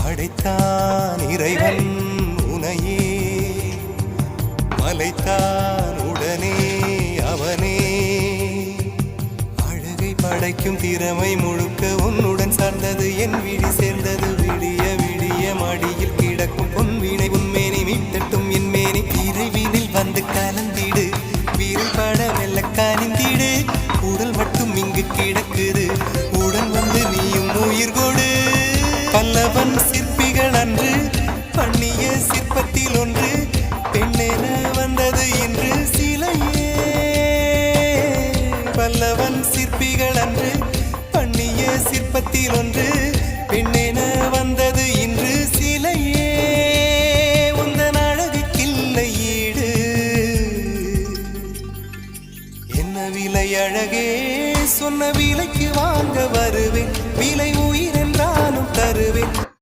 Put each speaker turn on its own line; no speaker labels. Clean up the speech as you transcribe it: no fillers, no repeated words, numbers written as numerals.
படைத்தான் இறைவன் உனையே மலைத்தான் உடனே அவனே அழகை படைக்கும் திறமை முழுக்க உன்னுடன் சார்ந்தது என் விழி சேர்ந்தது விடிய விடிய மடியில் கிடக்கும் பொன்வினை உன்மேனி மீட்டட்டும் என் மேனி இறைவினில் வந்து கலந்திடு வீரில் பட மெல்ல கனிந்திடு உடல் மட்டும் இங்கு கிடக்குது உடன் வந்து நீயும் உயிர் கொடு பல்லவன் சிற்பிகள் அன்று பண்ணிய சிற்பத்தில் ஒன்று பெண்ணென வந்தது என்று சிலையே பல்லவன் சிற்பிகள் அன்று பண்ணிய சிற்பத்தில் ஒன்று